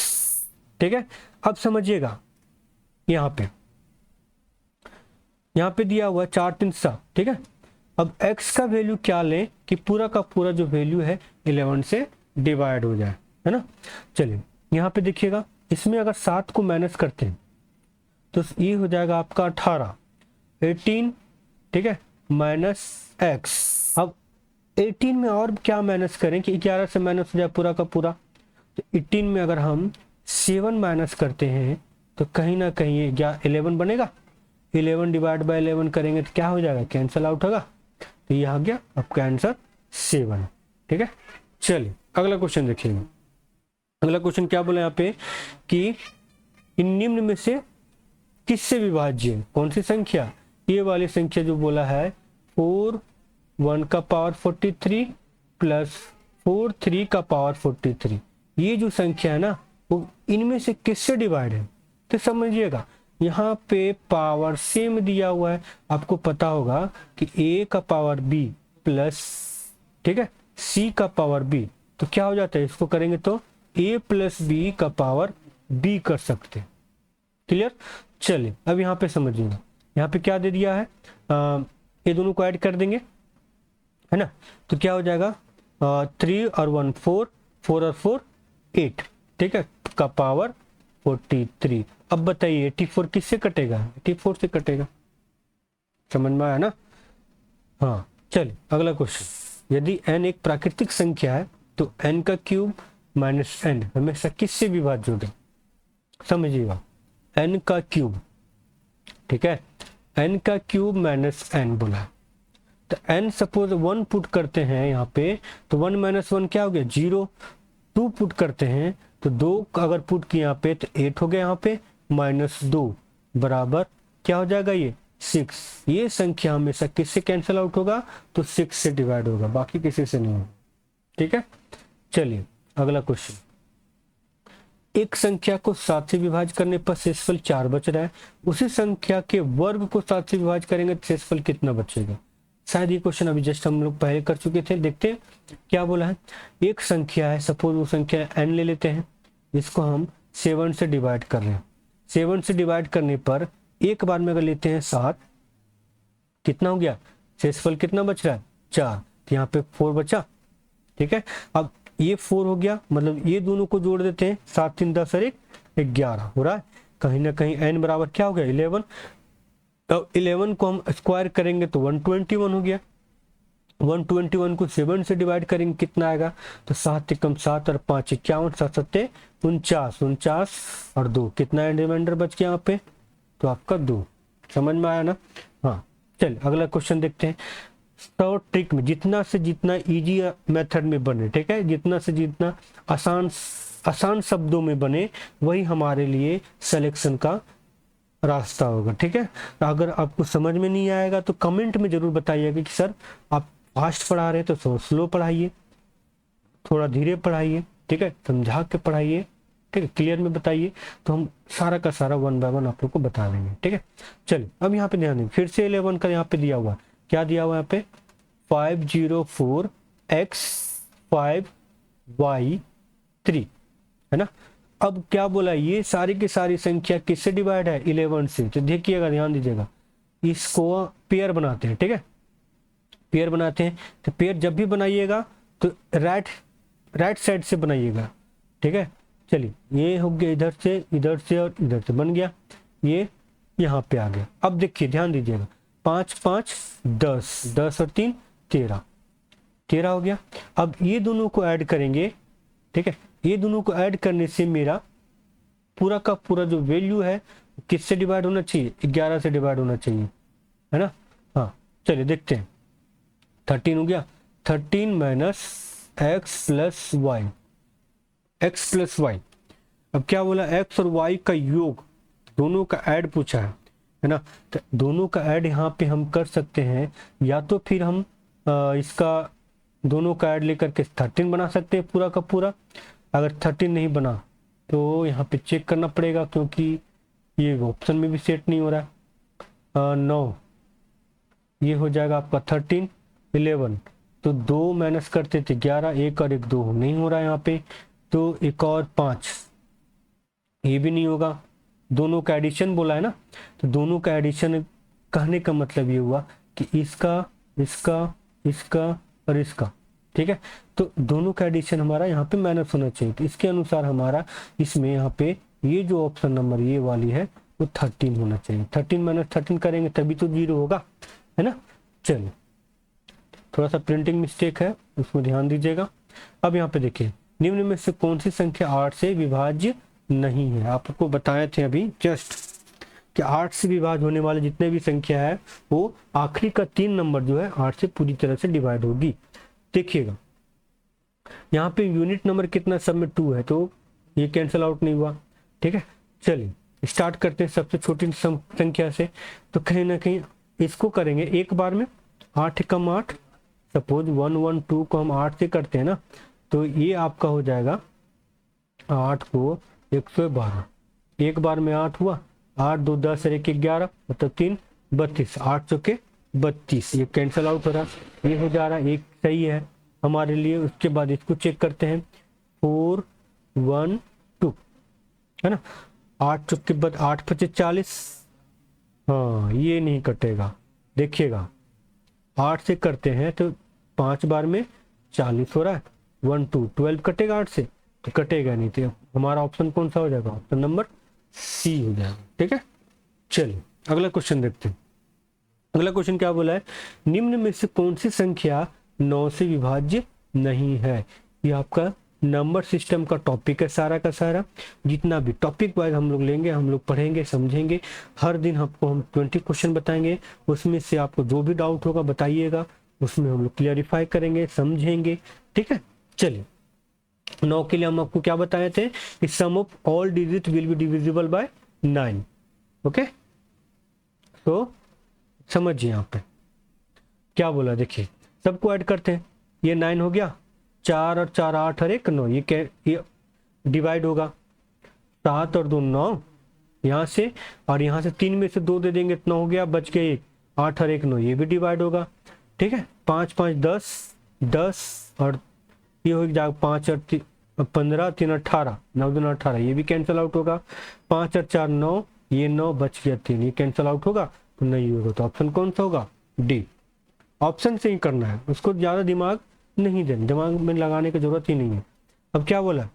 ठीक है। अब समझिएगा, यहाँ पे दिया हुआ 4 3 7, ठीक है। अब x का वैल्यू क्या लें कि पूरा का पूरा जो वैल्यू है 11 से डिवाइड हो जाए, है ना। चलिए यहाँ पे देखिएगा, इसमें अगर 7 को माइनस करते हैं तो ये हो जाएगा आपका 18 18, ठीक है, माइनस x। अब 18 में और क्या माइनस करें कि 11 से माइनस हो जाए पूरा का पूरा। तो 18 में अगर हम 7 माइनस करते हैं तो कहीं ना कहीं 11 बनेगा। 11 डिवाइड बाय 11 करेंगे तो क्या हो जाएगा? कैंसल आउट होगा। तो ये आ गया आपका आंसर 7, ठीक है। चलिए अगला क्वेश्चन देखिएगा। अगला क्वेश्चन क्या बोला यहाँ पे कि इन निम्न में से किससे विभाज्य है? कौन सी संख्या? ये वाली संख्या जो बोला है 4 1 का पावर 43 प्लस 4 3 का पावर 43, ये जो संख्या है ना, वो इनमें से किससे डिवाइड है? तो समझिएगा, यहाँ पे पावर सेम दिया हुआ है। आपको पता होगा कि a का पावर b प्लस, ठीक है, c का पावर b, तो क्या हो जाता है? इसको करेंगे तो a प्लस b का पावर b कर सकते हैं। क्लियर? चलिए अब यहाँ पे समझिएगा, यहाँ पे क्या दे दिया है? ये दोनों को ऐड कर देंगे, है ना। तो क्या हो जाएगा? 3 और 1 4, 4 और 4 8, ठीक है, का पावर 43। अब बताइए 84 किससे कटेगा? 84 से कटेगा। समझ में आया ना? हाँ चलिए अगला क्वेश्चन। यदि n एक प्राकृतिक संख्या है तो n का क्यूब माइनस n हमेशा किससे विभाज्य होगा? समझिएगा, n का क्यूब, ठीक है, n का क्यूब माइनस n बोला। तो n सपोज 1 पुट करते हैं यहाँ पे, तो 1 माइनस 1 क्या हो गया? 0। 2 पुट करते हैं तो 2 अगर पुट किया यहाँ पे तो 8 हो गया, यहाँ पे माइनस 2 बराबर क्या हो जाएगा? ये 6। ये संख्या हमेशा किससे कैंसिल आउट होगा? तो 6 से डिवाइड होगा, बाकी किसी से नहीं होगा, ठीक है। चलिए अगला क्वेश्चन। एक संख्या को 7 से विभाजित करने पर शेषफल 4 बच रहा है, उसी संख्या के वर्ग को 7 से विभाजित करेंगे तो शेषफल कितना बचेगा। शायद ये क्वेश्चन अभी जस्ट हम लोग पहले कर चुके थे। देखते हैं क्या बोला है। एक संख्या है, सपोज वो संख्या n ले लेते हैं, इसको हम 7 से डिवाइड कर रहे हैं। 7 से डिवाइड करने पर एक बार में अगर लेते हैं 7, कितना हो गया, शेषफल कितना बच रहा है 4, तो यहाँ पे 4 बचा। ठीक है, अब ये 4 हो गया, मतलब ये दोनों को जोड़ देते हैं, 7 3 10 और 1 11 हो रहा है। कहीं ना कहीं n बराबर क्या हो गया 11, तो 11 को हम स्क्वायर करेंगे तो 121 हो गया। 121 को 7 से डिवाइड करेंगे कितना आएगा, तो 7 एकम 7 और 5 51, 7 7 49, 49 और 2 कितना रिमाइंडर बच गया यहाँ पे, तो आपका 2। समझ में आया ना। हाँ चल अगला क्वेश्चन देखते हैं। शॉर्ट ट्रिक में जितना से जितना इजी मेथड में बने, ठीक है, जितना से जितना आसान शब्दों में बने वही हमारे लिए सिलेक्शन का रास्ता होगा। ठीक है, तो अगर आपको समझ में नहीं आएगा तो कमेंट में जरूर बताइएगा कि सर आप फास्ट पढ़ा रहे हैं तो स्लो पढ़ाइए, थोड़ा धीरे पढ़ाइए, ठीक है, समझा के पढ़ाइए, ठीक है, क्लियर में बताइए, तो हम सारा का सारा 1 बाय 1 आप लोग को बता देंगे। ठीक है, चलिए अब यहाँ पे ध्यान दें, फिर से 11 का यहाँ पे दिया हुआ, क्या दिया हुआ यहाँ पे 504x 5y3 है ना। अब क्या बोला, ये सारी की सारी संख्या किससे डिवाइड है 11 से, तो देखिएगा ध्यान दीजिएगा, इसको पेयर बनाते हैं। ठीक है, पेयर बनाते हैं, तो पेयर जब भी बनाइएगा तो राइट साइड से बनाइएगा। ठीक है, चलिए ये हो गया इधर से और इधर से बन गया, ये यहाँ पे आ गया। अब देखिए ध्यान दीजिएगा, 5 5 10, 10 और 3 13, 13 हो गया। अब ये दोनों को ऐड करेंगे, ठीक है, ये दोनों को ऐड करने से मेरा पूरा का पूरा जो वैल्यू है किससे डिवाइड होना चाहिए, 11 से डिवाइड होना चाहिए, है ना। हाँ चलिए देखते हैं, 13 हो गया, 13 minus X plus Y, X plus Y. अब क्या बोला, एक्स और वाई का योग, दोनों का ऐड पूछा है ना, तो दोनों का ऐड यहाँ पे हम कर सकते हैं, या तो फिर हम इसका दोनों का ऐड लेकर के 13 बना सकते हैं पूरा का पूरा। अगर 13 नहीं बना तो यहाँ पे चेक करना पड़ेगा, क्योंकि ये ऑप्शन में भी सेट नहीं हो रहा है। 9 ये हो जाएगा आपका 13, 11 तो 2 माइनस करते थे 11, 1 और 1 2 नहीं हो रहा है यहाँ पे, तो एक और 5 ये भी नहीं होगा। दोनों का एडिशन बोला है ना, तो दोनों का एडिशन कहने का मतलब ये हुआ कि इसका इसका इसका और इसका, ठीक है, तो दोनों का एडिशन हमारा यहाँ पे माइनस होना चाहिए। तो इसके अनुसार हमारा इसमें यहाँ पे ये जो ऑप्शन नंबर ये वाली है वो 13 होना चाहिए। 13 माइनस 13 करेंगे तभी तो 0 होगा, है ना। चलिए थोड़ा सा प्रिंटिंग मिस्टेक है, उसमें ध्यान दीजिएगा। अब यहाँ पे देखिए, निम्न में से कौन सी संख्या 8 से विभाज्य नहीं है। आपको बताए थे अभी जस्ट कि 8 से विभाज्य होने वाले जितने भी संख्या है वो आखिरी का 3 नंबर जो है 8 से पूरी तरह से डिवाइड होगी। देखिएगा यहाँ पे यूनिट नंबर कितना, सब में 2 है, तो ये कैंसिल आउट नहीं हुआ। ठीक है, चलिए स्टार्ट करते हैं सबसे छोटी संख्या से। तो कहीं ना कहीं इसको करेंगे एक बार में, 8 एकम 8, सपोज 112 को हम 8 से करते हैं ना, तो ये आपका हो जाएगा 8 को 112, एक बार में 8 हुआ, 8 2 10 और 1 11, मतलब 3 32, 8 चौके 32, ये कैंसिल आउट हो रहा, ये हो जा रहा, एक सही है हमारे लिए। उसके बाद इसको चेक करते हैं, 4 1 2 है ना, 8 चौके 8 5 40, हाँ ये नहीं कटेगा। देखिएगा 8 से करते हैं तो 5 बार में 40 हो रहा है, 1 2 12 कटेगा 8 से, तो कटेगा नहीं, तो हमारा ऑप्शन कौन सा हो जाएगा, ऑप्शन नंबर सी हो जाएगा। ठीक है, चलिए अगला क्वेश्चन देखते हैं। अगला क्वेश्चन क्या बोला है, निम्न में से कौन सी संख्या 9 से विभाज्य नहीं है। ये आपका नंबर सिस्टम का टॉपिक है, सारा का सारा जितना भी टॉपिक वाइज हम लोग लेंगे, हम लोग पढ़ेंगे समझेंगे। हर दिन आपको हम 20 क्वेश्चन बताएंगे, उसमें से आपको जो भी डाउट होगा बताइएगा, उसमें हम लोग क्लियरिफाई करेंगे समझेंगे। ठीक है, चलिए 9 के लिए हम आपको क्या बताए थे कि sum of all digit will be divisible by 9। Okay, तो समझिए यहाँ पे क्या बोला, देखिए सबको ऐड करते हैं, ये 9 हो गया, 4 और 4 8 और 1 9, ये डिवाइड होगा। 7 और 2 9 यहाँ से, और यहाँ से 3 में से 2 दे देंगे, इतना हो गया, बच गए 1, 8 और 1 9, ये भी डिवाइड होगा। ठीक है, 5 5 10, 10 और ये हो जाएगा 5 और 15, 3 18, 9 2 18, ये भी कैंसिल आउट होगा। 5 और 4 9, ये 9 बच गया 3, ये कैंसिल आउट होगा तो नहीं होगा। तो ऑप्शन कौन सा होगा? डी। ऑप्शन से ही करना है, उसको ज़्यादा दिमाग नहीं देना, दिमाग में लगाने की जरूरत ही नहीं है। अब क्या बोला,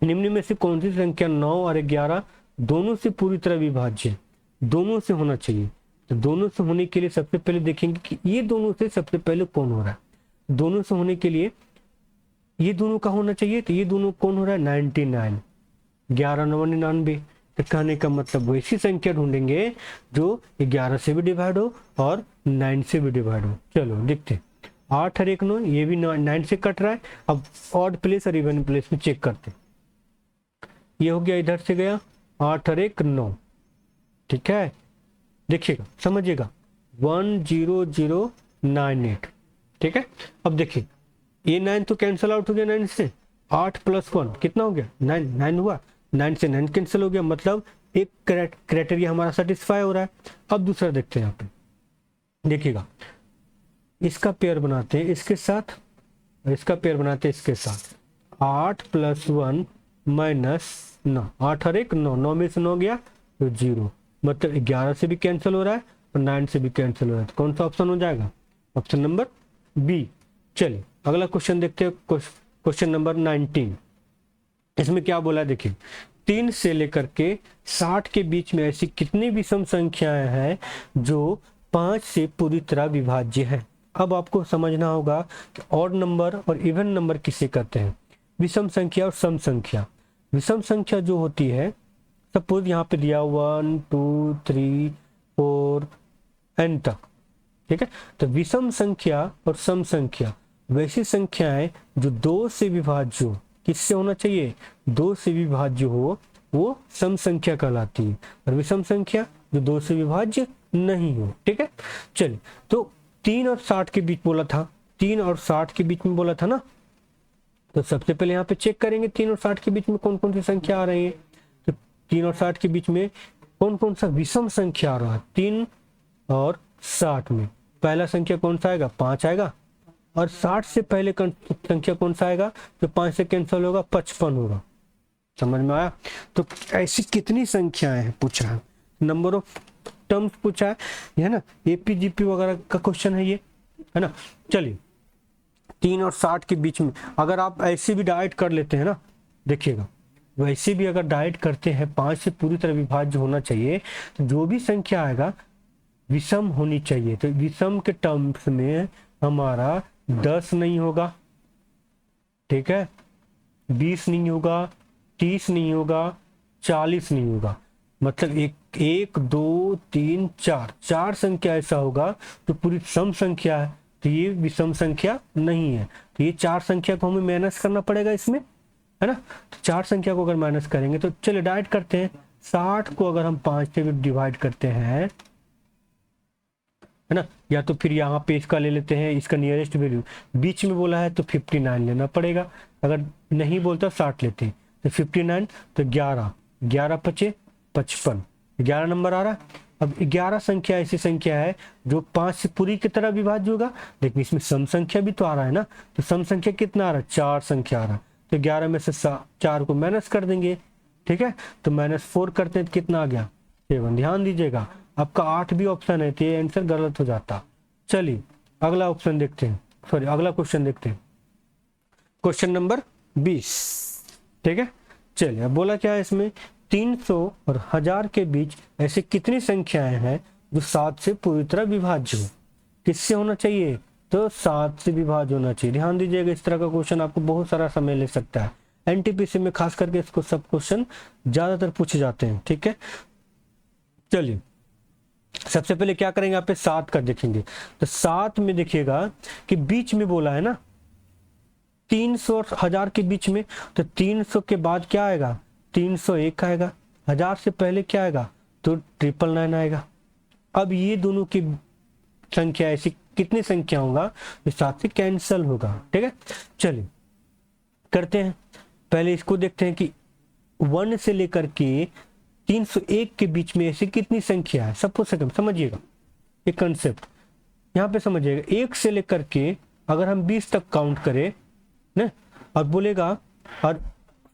निम्न में से कौन सी संख्या 9 और 11 दोनों से पूरी तरह विभाज्य, दोनों से होना चाहिए। तो दोनों से होने के लिए सबसे पहले देखेंगे कि ये दोनों से सबसे पहले कौन हो रहा है। दोनों से होने के लिए ये दोनों का होना चाहिए, तो ये दोनों कौन हो रहा है? 99, 11 9 99। तो कहने का मतलब वैसी संख्या ढूंढेंगे जो 11 से भी डिवाइड हो और 9 से भी डिवाइड हो। चलो देखते, 8 और 1 9, ये भी 9 से कट रहा है। अब ऑड प्लेस और इवन प्लेस में चेक करते, ये हो गया, इधर से गया 8 और 1 9। ठीक है, देखिएगा समझिएगा, 10098। ठीक है, अब देखिए ये 9 तो कैंसिल आउट हो गया 9 से, 8 + 1 कितना हो गया? 9 9 हुआ, 9 से 9 कैंसिल हो गया, मतलब एक क्राइटेरिया हमारा सेटिस्फाई हो रहा है। अब दूसरा देखते हैं, यहाँ पे देखिएगा, इसका पेयर बनाते हैं इसके साथ, इसका पेयर बनाते हैं इसके साथ। 8 + 1 - 9, 8 और 1 9, 9 में से 9 गया तो 0, मतलब 11 से भी कैंसिल हो रहा है और 9 से भी कैंसिल हो रहा है। तो कौन सा ऑप्शन हो जाएगा? Option number B. चलिए अगला क्वेश्चन देखते हैं, क्वेश्चन नंबर 19। इसमें क्या बोला है देखिए, 3 से लेकर के 60 के बीच में ऐसी कितनी विषम संख्याएं हैं जो 5 से पूरी तरह विभाज्य है। अब आपको समझना होगा कि ऑड नंबर और इवन नंबर किसे कहते हैं, विषम संख्या और सम संख्या। विषम संख्या जो होती है, सपोज यहाँ पे दिया 1 2 3 4 n तक। ठीक है, तो विषम संख्या और सम संख्या वैसी संख्याएं जो 2 से विभाज्य हो। किससे होना चाहिए? 2 से विभाज्य हो, वो सम संख्या कहलाती है, और विषम संख्या जो 2 से विभाज्य नहीं हो। ठीक है, चलिए, तो 3 और 60 के बीच बोला था, 3 और 60 के बीच में बोला था ना, तो सबसे पहले यहाँ पे चेक करेंगे 3 और 60 के बीच में कौन कौन सी संख्या आ रही है। तो 3 और 60 के बीच में कौन कौन सा विषम संख्या आ रहा है? 3 और 60 में पहला संख्या कौन सा आएगा? 5 आएगा, और 60 से पहले संख्या कौन सा आएगा जो 5 से कैंसिल होगा? 55 होगा। समझ में आया? तो ऐसी कितनी संख्याएं हैं पूछा है, नंबर ऑफ टर्म्स पूछा है ना, एपीजीपी वगैरह का क्वेश्चन है ये, है ना। चलिए 3 और 60 के बीच में अगर आप ऐसे भी डाइट कर लेते हैं ना, देखिएगा वैसे भी अगर डाइट करते हैं 5 से पूरी तरह विभाज्य होना चाहिए, तो जो भी संख्या आएगा विषम होनी चाहिए। तो विषम के टर्म्स में हमारा 10 नहीं होगा, ठीक है, 20 नहीं होगा, 30 नहीं होगा, 40 नहीं होगा, मतलब 1 2 3 4 4 संख्या ऐसा होगा तो पूरी सम संख्या है, तो ये विषम संख्या नहीं है। तो ये 4 संख्या को हमें माइनस करना पड़ेगा इसमें, है ना। तो 4 संख्या को अगर माइनस करेंगे तो चलिए डाइट करते हैं। 60 को अगर हम 5 से डिवाइड करते हैं, है ना, या तो फिर यहाँ पे इसका ले लेते हैं, इसका नियरेस्ट वैल्यू बीच में बोला है तो 59 लेना पड़ेगा, अगर नहीं बोलता 60 लेते हैं तो 59, तो 11 11 पचे 55, 11 नंबर आ रहा है। अब 11 संख्या ऐसी संख्या है जो 5 से पूरी की तरह विभाज्य होगा, लेकिन इसमें सम संख्या भी तो आ रहा है ना, तो सम संख्या कितना आ रहा है? 4 संख्या आ रहा है, तो 11 में से 4 को माइनस कर देंगे, ठीक है, तो -4 करते हैं तो कितना आ गया? 7। ध्यान दीजिएगा आपका 8 भी ऑप्शन है तो ये आंसर गलत हो जाता। चलिए अगला ऑप्शन देखते हैं, सॉरी अगला क्वेश्चन देखते हैं, क्वेश्चन नंबर 20। ठीक है, चलिए अब बोला क्या है इसमें, 300 और 1000 के बीच ऐसे कितनी संख्याएं हैं जो 7 से पूरी तरह विभाज्य हो। किससे होना चाहिए? तो 7 से विभाज्य होना चाहिए। ध्यान दीजिएगा, इस तरह का क्वेश्चन आपको बहुत सारा समय ले सकता है, एनटीपीसी में खास करके इसको सब क्वेश्चन ज्यादातर पूछे जाते हैं। ठीक है, चलिए सबसे पहले क्या करेंगे, यहाँ पे 7 का देखेंगे, तो 7 में देखिएगा कि बीच में बोला है ना 300 और 1000 के बीच में, तो 300 के बाद क्या आएगा? 301 आएगा, 1000 से पहले क्या आएगा? तो 999 आएगा। अब ये दोनों की संख्या ऐसी कितनी संख्या होगा जो 7 से कैंसल होगा। ठीक है, चलिए करते हैं, पहले इसको देखते हैं कि 1 से लेकर के 301 के बीच में ऐसी कितनी संख्या है, सपोज सेकंड, समझिएगा एक कंसेप्ट यहाँ पे समझिएगा। 1 से लेकर के अगर हम 20 तक काउंट करें ना, और बोलेगा और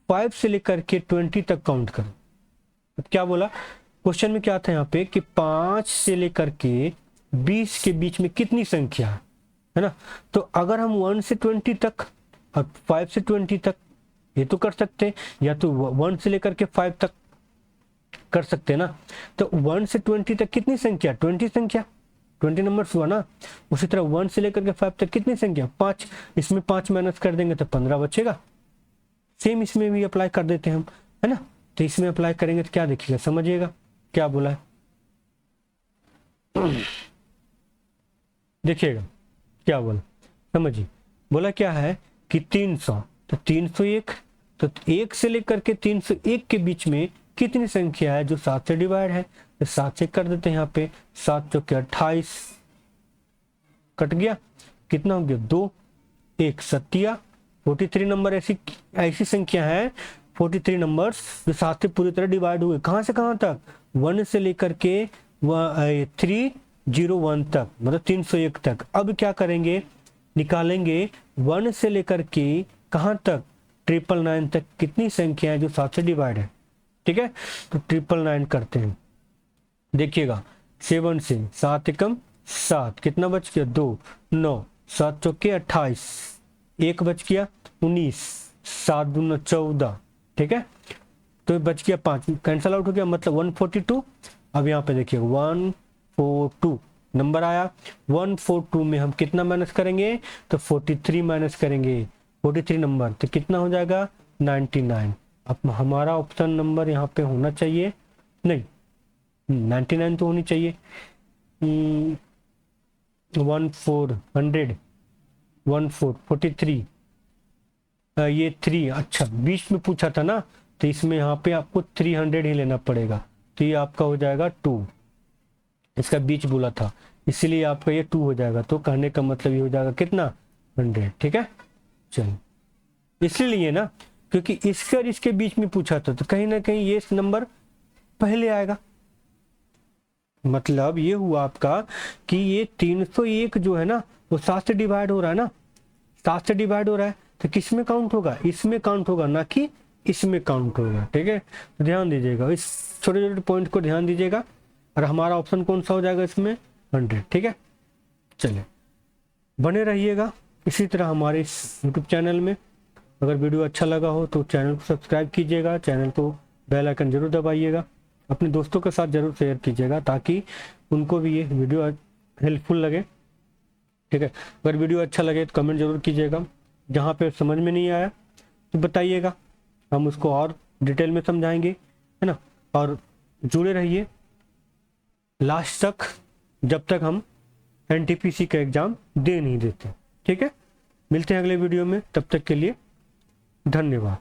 5 से लेकर के 20 तक काउंट करें, तो क्या बोला क्वेश्चन में, क्या था यहाँ पे कि 5 से लेकर के 20 के बीच में कितनी संख्या है ना। तो अगर हम 1 से 20 तक और 5 से 20 तक ये तो कर सकते हैं, या तो 1 से लेकर के 5 तक कर सकते हैं ना। तो 1 से 20 तक कितनी संख्या, 20 संख्या, 20 नंबर्स हुआ ना। उसी तरह 1 से लेकर के 5 तक कितनी संख्या, 5, इसमें 5 माइनस कर देंगे तो 15 बचेगा। सेम इसमें भी अप्लाई कर देते हैं हम, है ना। तो इसमें अप्लाई करेंगे तो क्या देखिएगा, समझिएगा क्या बोला है, देखिएगा क्या बोला, समझिए। बोला क्या है कि 300, तो 301, तो 1 से लेकर के 301 के बीच में कितनी संख्या है जो 7 से डिवाइड है, तो 7 से कर देते हैं यहाँ पे, 7 चौके 28, कट गया, कितना हो गया 2, 1 सत्या 43 नंबर ऐसी संख्या है 43 नंबर्स जो 7 से पूरी तरह डिवाइड हुए। कहाँ से कहाँ तक, 1 से लेकर के 301 तक, मतलब 301 तक। अब क्या करेंगे, निकालेंगे 1 से लेकर के कहाँ तक, 999 तक कितनी संख्या है जो 7 से डिवाइड है, ठीक है। तो 999 करते हैं, देखिएगा 7 से 7 एकम 7, कितना बच गया 2, 9, 7 चौके 28, 1 बच गया 19, 7 दूना 14, ठीक है। तो बच गया 5, कैंसल आउट हो गया, मतलब 142। अब यहाँ पे देखिए 142 नंबर आया, 142 में हम कितना माइनस करेंगे, तो 43 माइनस करेंगे, 43 नंबर, तो कितना हो जाएगा 99। अब हमारा ऑप्शन नंबर यहाँ पे होना चाहिए, नहीं 99 तो होनी चाहिए, 43 ये 3, अच्छा 20 में पूछा था ना, तो इसमें यहाँ पे आपको 300 ही लेना पड़ेगा, तो ये आपका हो जाएगा 2, इसका बीच बोला था इसीलिए आपका ये 2 हो जाएगा। तो कहने का मतलब ये हो जाएगा कितना 100, ठीक है। चलिए इसलिए ना, क्योंकि इसके और इसके बीच में पूछा था, तो कहीं ना कहीं ये नंबर पहले आएगा। मतलब ये हुआ आपका कि ये 301 जो है ना वो 7 से डिवाइड हो रहा है ना, 7 से डिवाइड हो रहा है, तो किस में काउंट होगा, इसमें काउंट होगा, ना कि इसमें काउंट होगा, ठीक है। तो ध्यान दीजिएगा, इस छोटे छोटे पॉइंट को ध्यान दीजिएगा, और हमारा ऑप्शन कौन सा हो जाएगा इसमें 100, ठीक है। चलिए बने रहिएगा इसी तरह हमारे इस यूट्यूब चैनल में। अगर वीडियो अच्छा लगा हो तो चैनल को सब्सक्राइब कीजिएगा, चैनल को बेल आइकन जरूर दबाइएगा, अपने दोस्तों के साथ जरूर शेयर कीजिएगा ताकि उनको भी ये वीडियो हेल्पफुल लगे, ठीक है। अगर वीडियो अच्छा लगे तो कमेंट जरूर कीजिएगा, जहाँ पे समझ में नहीं आया तो बताइएगा, हम उसको और डिटेल में समझाएंगे, है ना। और जुड़े रहिए लास्ट तक, जब तक हम एनटीपीसी का एग्ज़ाम दे नहीं देते, ठीक है। मिलते हैं अगले वीडियो में, तब तक के लिए धन्यवाद।